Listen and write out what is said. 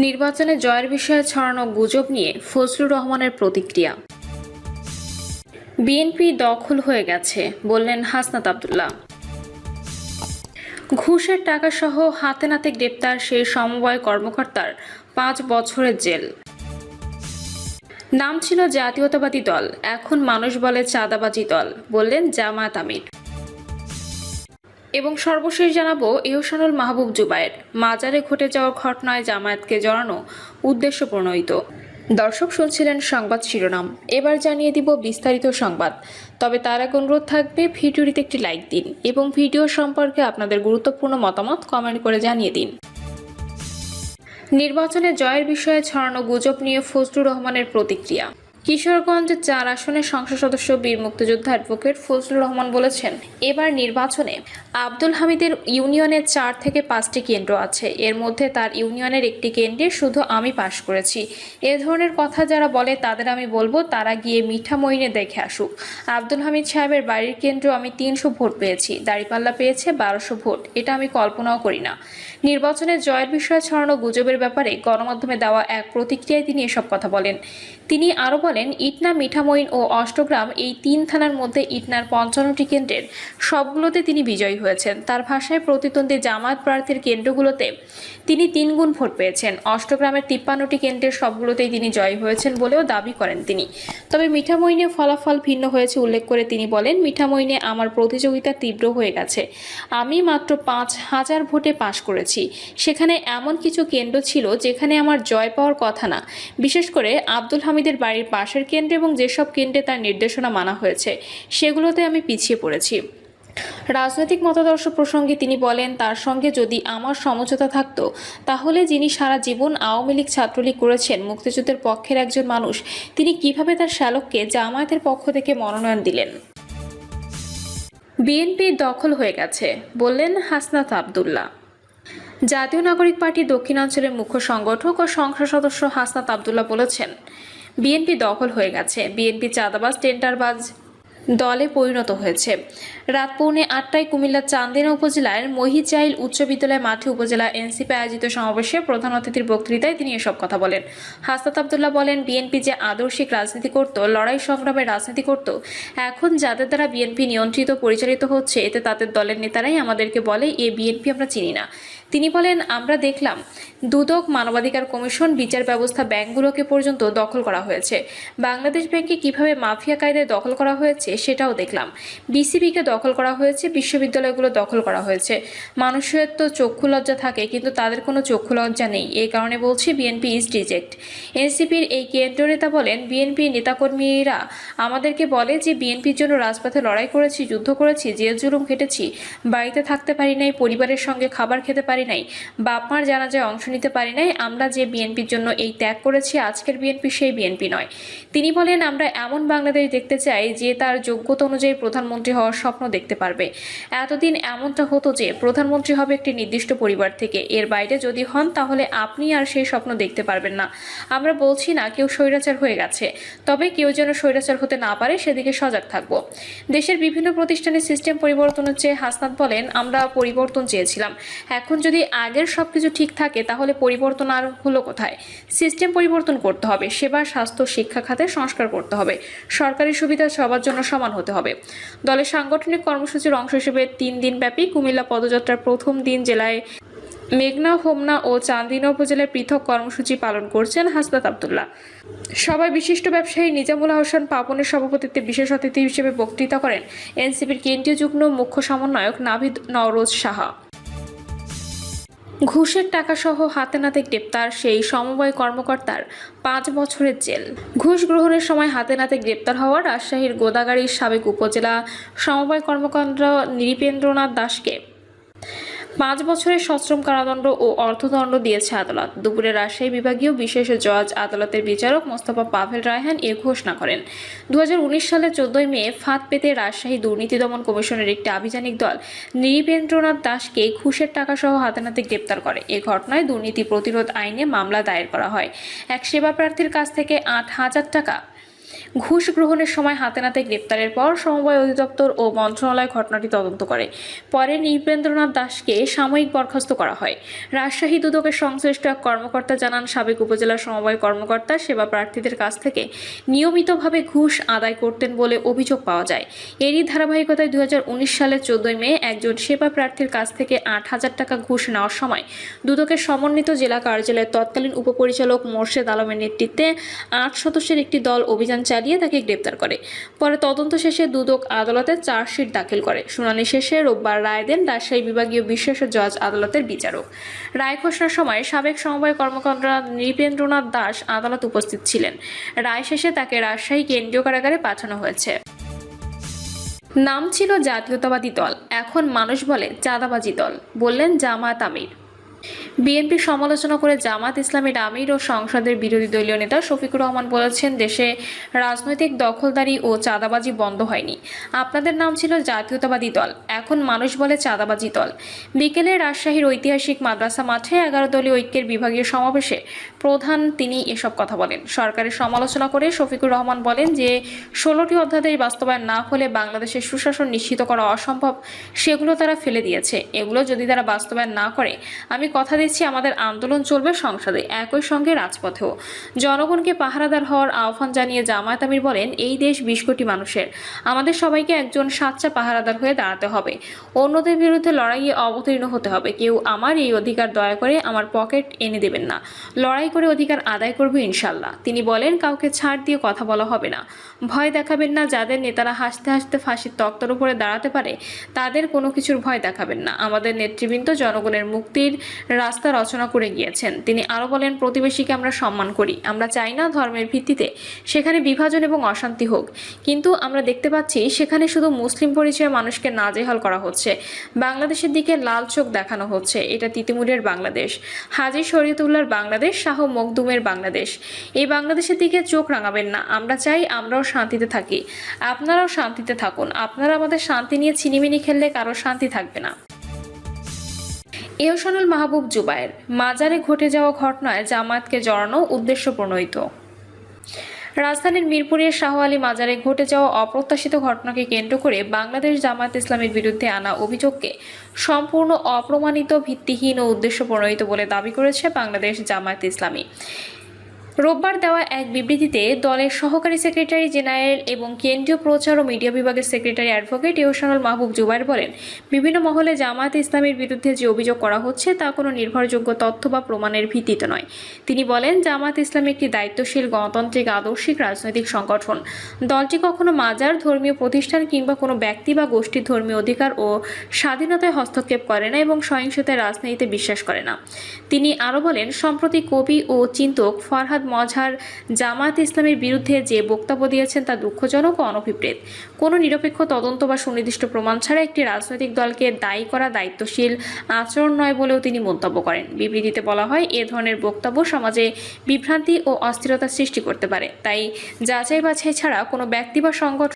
নির্বাচনে জয়ের বিষয়ে ছড়ানো গুজব নিয়ে ফজলুর রহমানের প্রতিক্রিয়া। বিএনপি দখল হয়ে গেছে বললেন হাসনাত আব্দুল্লাহ। ঘুষের টাকাসহ হাতে নাতে গ্রেপ্তার সেই সমবায় কর্মকর্তার 5 বছরের জেল। নাম ছিল জাতীয়তাবাদী দল, এখন মানুষ বলে চাঁদাবাজি দল বললেন জামায়াত আমির। এবং সর্বশেষ জানাবো ইহসানুল মাহবুব জুবায়ের মাজারে ঘটে যাওয়ার ঘটনায় জামায়াতকে জড়ানো উদ্দেশ্য প্রণোদিত। দর্শক শুনছিলেন সংবাদ শিরোনাম, এবার জানিয়ে দিব বিস্তারিত সংবাদ। তবে তার আগে অনুরোধ থাকবে ভিডিওটিতে একটি লাইক দিন এবং ভিডিও সম্পর্কে আপনাদের গুরুত্বপূর্ণ মতামত কমেন্ট করে জানিয়ে দিন। নির্বাচনে জয়ের বিষয়ে ছড়ানো গুজব নিয়ে ফজলুর রহমানের প্রতিক্রিয়া। কিশোরগঞ্জ 4 আসনের সংসদ সদস্য বীর মুক্তিযোদ্ধা অ্যাডভোকেট ফজলুর রহমান বলেছেন, এবার নির্বাচনে আব্দুল হামিদের ইউনিয়নে 4 থেকে 5টি কেন্দ্র আছে, এর মধ্যে তার ইউনিয়নের একটি কেন্দ্রে শুধু আমি পাশ করেছি। এ ধরনের কথা যারা বলে তাদের আমি বলবো তারা গিয়ে মিঠামইনে দেখে আসুক। আব্দুল হামিদ সাহেবের বাড়ির কেন্দ্র আমি 300 ভোট পেয়েছি, দাঁড়িপাল্লা পেয়েছে 1200 ভোট, এটা আমি কল্পনাও করি না। নির্বাচনে জয়ের বিষয়ে ছড়ানো গুজবের ব্যাপারে গণমাধ্যমে দেওয়া এক প্রতিক্রিয়ায় তিনি এসব কথা বলেন। তিনি আরও বলেন, ইটনা, মিঠামইন ও অষ্টগ্রাম এই 3 থানার মধ্যে ইটনার 55টি কেন্দ্রের সবগুলোতে তিনি বিজয়ী হয়েছেন। তার ভাষায় প্রতিদ্বন্দ্বী জামায়াত প্রার্থীর কেন্দ্রগুলোতে তিনি 3 গুণ ভোট পেয়েছেন। অষ্টগ্রামের 53টি কেন্দ্রের সবগুলোতেই তিনি জয়ী হয়েছেন বলেও দাবি করেন তিনি। তবে মিঠামইনে ফলাফল ভিন্ন হয়েছে উল্লেখ করে তিনি বলেন, মিঠামইনে আমার প্রতিযোগিতা তীব্র হয়ে গেছে। আমি মাত্র 5000 ভোটে পাশ করেছি। সেখানে এমন কিছু কেন্দ্র ছিল যেখানে আমার জয় পাওয়ার কথা না, বিশেষ করে আব্দুল হামিদের বাড়ির পাশের কেন্দ্রে এবং যেসব কেন্দ্রে তার নির্দেশনা মানা হয়েছে সেগুলোতে আমি পিছিয়ে পড়েছি। রাজনৈতিক মতাদর্শ প্রসঙ্গে তিনি বলেন, তার সঙ্গে যদি আমার সমঝোতা থাকতো তাহলে যিনি সারা জীবন আওয়ামী লীগ ছাত্রলীগ করেছেন, মুক্তিযুদ্ধের পক্ষের একজন মানুষ, তিনি কিভাবে তার শ্যালককে জামায়াতের পক্ষ থেকে মনোনয়ন দিলেন। বিএনপি দখল হয়ে গেছে বললেন হাসনাত আব্দুল্লাহ। জাতীয় নাগরিক পার্টি দক্ষিণাঞ্চলের মুখ্য সংগঠক ও সংসদ সদস্য হাসনাত আব্দুল্লাহ বলেছেন, বিএনপি দখল হয়ে গেছে। বিএনপি চাঁদাবাজ টেন্ডারবাজ দলে পরিণত হয়েছে। রাত 8:45টায় কুমিল্লার চান্দিনা উপজেলার মহিচাইল উচ্চ বিদ্যালয় মাঠে উপজেলা এনসিপি আয়োজিত সমাবেশে প্রধান অতিথির বক্তৃতায় তিনি এসব কথা বলেন। হাসনাত আব্দুল্লাহ বলেন, বিএনপি যে আদর্শিক রাজনীতি করত, লড়াই সংগ্রামের রাজনীতি করত, এখন যাদের দ্বারা বিএনপি নিয়ন্ত্রিত পরিচালিত হচ্ছে, এতে তাদের দলের নেতারাই আমাদেরকে বলে এ বিএনপি আমরা চিনি না। তিনি বলেন, আমরা দেখলাম দুদক, মানবাধিকার কমিশন, বিচার ব্যবস্থা, ব্যাংকগুলোকে পর্যন্ত দখল করা হয়েছে। বাংলাদেশ ব্যাংকে কিভাবে মাফিয়া কায়দায় দখল করা হয়েছে সেটাও দেখলাম। বিসিবিকে দখল করা হয়েছে, বিশ্ববিদ্যালয়গুলো দখল করা হয়েছে। মানুষের তো চক্ষু লজ্জা থাকে, কিন্তু তাদের কোনো চক্ষু লজ্জা নেই। এই কারণে বলছি বিএনপি ইজ রিজেক্ট। এনসিপির এই কেন্দ্রীয় নেতা বলেন, বিএনপির নেতাকর্মীরা আমাদেরকে বলে যে বিএনপির জন্য রাজপথে লড়াই করেছি, যুদ্ধ করেছি, জেল জুলুম খেটেছি, বাড়িতে থাকতে পারি নাই, পরিবারের সঙ্গে খাবার খেতে পারি নাই, বাপ মার জানাজায় অংশ নিতে পারি নাই। আমরা যে বিএনপির জন্য এই ত্যাগ করেছি, আজকের বিএনপি সেই বিএনপি নয়। তিনি বলেন, আমরা এমন বাংলাদেশ দেখতে চাই যে তার যোগ্যতা অনুযায়ী প্রধানমন্ত্রী হওয়ার স্বপ্ন দেখতে পারবে। এতদিন এমনটা হতো যে প্রধানমন্ত্রী হবে একটি নির্দিষ্ট পরিবার থেকে, এর বাইরে যদি হন তাহলে আপনি আর সেই স্বপ্ন দেখতে পারবেন না। আমরা বলছি না কেউ স্বৈরাচার হয়ে গেছে, তবে কেউ যেন স্বৈরাচার হতে না পারে সেদিকে সজাগ থাকব। দেশের বিভিন্ন প্রতিষ্ঠানের সিস্টেম পরিবর্তনের চেয়ে হাসনাত বলেন, আমরা পরিবর্তন চেয়েছিলাম। এখন যদি আগের সবকিছু ঠিক থাকে তাহলে পরিবর্তন আর হলো কোথায়? সিস্টেম পরিবর্তন করতে হবে, সেবা, স্বাস্থ্য, শিক্ষা খাতে সংস্কার করতে হবে, সরকারি সুবিধা সবার জন্য সমান হতে হবে। দলের সাংগঠনিক কর্মসূচির অংশ হিসেবে 3 দিনব্যাপী কুমিল্লা পদযাত্রার প্রথম দিন জেলায় মেঘনা, হোমনা ও চান্দিনা উপজেলায় পৃথক কর্মসূচি পালন করছেন হাসনাত আব্দুল্লাহ। সভায় বিশিষ্ট ব্যবসায়ী নিজামুল হোসেন পাপনের সভাপতিত্বে বিশেষ অতিথি হিসেবে বক্তৃতা করেন এনসিপির কেন্দ্রীয় যুগ্ম মুখ্য সমন্বয়ক নাভিদ নওরোজ সাহা। ঘুষের টাকাসহ হাতে নাতে গ্রেপ্তার সেই সমবায় কর্মকর্তার 5 বছরের জেল। ঘুষ গ্রহণের সময় হাতে নাতে গ্রেপ্তার হওয়া রাজশাহীর গোদাগাড়ীর সাবেক উপজেলা সমবায় কর্মকর্তা নৃপেন্দ্রনাথ দাসকে 5 বছরের সশ্রম কারাদণ্ড ও অর্থদণ্ড দিয়েছে আদালত। দুপুরে রাজশাহী বিভাগীয় বিশেষ জজ আদালতের বিচারক মোস্তফা পাভেল রায়হান এ ঘোষণা করেন। 2019 সালের 14 মে ফাঁদ পেতে রাজশাহী দুর্নীতি দমন কমিশনের একটি আভিযানিক দল নৃপেন্দ্রনাথ দাসকে ঘুষের টাকাসহ হাতে নাতে গ্রেপ্তার করে। এ ঘটনায় দুর্নীতি প্রতিরোধ আইনে মামলা দায়ের করা হয়। এক সেবা প্রার্থীর কাছ থেকে 8,000 টাকা ঘুষ গ্রহণের সময় হাতে নাতে গ্রেপ্তারের পর সমবায় অধিদপ্তর ও মন্ত্রণালয় ঘটনাটি তদন্ত করে। পরে নৃপেন্দ্রনাথ দাসকে সাময়িক বরখাস্ত করা হয়। রাজশাহী দুদকের সংশ্লিষ্ট এক কর্মকর্তা জানান, সাবেক উপজেলা সমবায় কর্মকর্তা সেবা প্রার্থীদের কাছ থেকে নিয়মিতভাবে ঘুষ আদায় করতেন বলে অভিযোগ পাওয়া যায়। এরই ধারাবাহিকতায় 2019 সালের 14 মে একজন সেবা প্রার্থীর কাছ থেকে 8,000 টাকা ঘুষ নেওয়ার সময় দুদকের সমন্বিত জেলা কার্যালয়ের তৎকালীন উপপরিচালক মোর্শেদ আলমের নেতৃত্বে 8 সদস্যের একটি দল অভিযান চালিয়ে তাকে গ্রেপ্তার করে। পরে তদন্ত শেষে দুদক আদালতে চার্জশিট দাখিল করে। শুনানি শেষে রোববার রায় দেন রাজশাহী বিভাগীয় বিশেষ জজ আদালতের বিচারক। রায় ঘোষণার সময় সাবেক সমবায় কর্মকর্তা নৃপেন্দ্রনাথ দাস আদালত উপস্থিত ছিলেন। রায় শেষে তাকে রাজশাহী কেন্দ্রীয় কারাগারে পাঠানো হয়েছে। নাম ছিল জাতীয়তাবাদী দল, এখন মানুষ বলে চাঁদাবাজি দল, বললেন জামায়াত আমির। বিএনপির সমালোচনা করে জামায়াত ইসলামীর আমির ও সংসদের বিরোধী দলীয় নেতা শফিকুর রহমান বলেছেন, দেশে রাজনৈতিক দখলদারি ও চাঁদাবাজি বন্ধ হয়নি। আপনাদের নাম ছিল জাতীয়তাবাদী দল, এখন মানুষ বলে চাঁদাবাজি দল। বিকেলে রাজশাহীর ঐতিহাসিক মাদ্রাসা মাঠে 11 দলীয় ঐক্যের বিভাগীয় সমাবেশে প্রধান তিনি এসব কথা বলেন। সরকারের সমালোচনা করে শফিকুর রহমান বলেন যে 16টি অধ্যাদেশ বাস্তবায়ন না হলে বাংলাদেশের সুশাসন নিশ্চিত করা অসম্ভব, সেগুলো তারা ফেলে দিয়েছে। এগুলো যদি তারা বাস্তবায়ন না করে, আমি কথা দিচ্ছি আমাদের আন্দোলন চলবে সংসদে, একই সঙ্গে রাজপথেও। জনগণকে পাহারাদার হওয়ার আহ্বান জানিয়ে জামায়াত আমির বলেন, এই দেশ 20 কোটি মানুষের, আমাদের সবাইকে একজন সাচ্চা পাহারাদার হয়ে দাঁড়াতে হবে, অন্যদের বিরুদ্ধে লড়াইয়ে অবতীর্ণ হতে হবে। কেউ আমার এই অধিকার দয়া করে আমার পকেট এনে দেবেন না, লড়াই করে অধিকার আদায় করবে ইনশাল্লাহ। তিনি বলেন, কাউকে ছাড় দিয়ে কথা বলা হবে না, ভয় দেখাবেন না। যাদের নেতারা হাসতে হাসতে ফাঁসির তক্তার উপরে দাঁড়াতে পারে, তাদের কোনো কিছুর ভয় দেখাবেন না। আমাদের নেতৃবৃন্দ জনগণের মুক্তির রাস্তা রচনা করে গিয়েছেন। তিনি আরো বলেন, প্রতিবেশীকে আমরা সম্মান করি, আমরা চাই না ধর্মের ভিত্তিতে সেখানে বিভাজন এবং অশান্তি হোক, কিন্তু আমরা দেখতে পাচ্ছি সেখানে শুধু মুসলিম পরিচয়ের মানুষকে নাজেহাল করা হচ্ছে, বাংলাদেশের দিকে লাল চোখ দেখানো হচ্ছে। এটা তিতুমীরের বাংলাদেশ, হাজী শরীয়তুল্লাহর বাংলাদেশ, শাহ মখদুমের বাংলাদেশ। এই বাংলাদেশের দিকে চোখ রাঙাবেন না। আমরা চাই আমরাও শান্তিতে থাকি, আপনারাও শান্তিতে থাকুন। আপনারা আমাদের শান্তি নিয়ে ছিনিমিনি খেললে কারো শান্তি থাকবে না। এহসানুল মাহবুব জুবায়ের, মাজারে ঘটে যাওয়া ঘটনায় জামায়াতকে জড়ানো উদ্দেশ্য প্রণোদিত। রাজধানীর মিরপুরের শাহ আলী মাজারে ঘটে যাওয়া অপ্রত্যাশিত ঘটনাকে কেন্দ্র করে বাংলাদেশ জামায়াত ইসলামীর বিরুদ্ধে আনা অভিযোগকে সম্পূর্ণ অপ্রমাণিত, ভিত্তিহীন ও উদ্দেশ্য প্রণোদিত বলে দাবি করেছে বাংলাদেশ জামায়াত ইসলামী। রোববার দেওয়া এক বিবৃতিতে দলের সহকারী সেক্রেটারি জেনারেল এবং কেন্দ্রীয় প্রচার ও মিডিয়া বিভাগের সেক্রেটারি অ্যাডভোকেট এহসানুল মাহবুব জুবায়ের বলেন, বিভিন্ন মহলে জামায়াত ইসলামীর বিরুদ্ধে যে অভিযোগ করা হচ্ছে তা কোনো নির্ভরযোগ্য তথ্য বা প্রমাণের ভিত্তিতে নয়। তিনি বলেন, জামায়াত ইসলামী একটি দায়িত্বশীল, গণতান্ত্রিক, আদর্শিক রাজনৈতিক সংগঠন। দলটি কখনো মাজার, ধর্মীয় প্রতিষ্ঠান কিংবা কোনো ব্যক্তি বা গোষ্ঠীর ধর্মীয় অধিকার ও স্বাধীনতায় হস্তক্ষেপ করে না এবং সহিংসতায় রাজনীতিতে বিশ্বাস করে না। তিনি আরও বলেন, সম্প্রতি কবি ও চিন্তক ফরহাদ মজহার জামায়াত ইসলামীর বিরুদ্ধে যে বক্তব্য দিয়েছেন তা দুঃখজনক ও অনভিপ্রেত। কোনো নিরপেক্ষ তদন্ত বা সুনির্দিষ্ট প্রমাণ ছাড়া একটি রাজনৈতিক দলকে দায়ী করা দায়িত্বশীল আচরণ নয় বলেও তিনি মন্তব্য করেন। বিবৃতিতে বলা হয়, এ ধরনের বক্তব্য সমাজে বিভ্রান্তি ও অস্থিরতা সৃষ্টি করতে পারে, তাই যাচাই বাছাই ছাড়া কোনো ব্যক্তি বা সংগঠন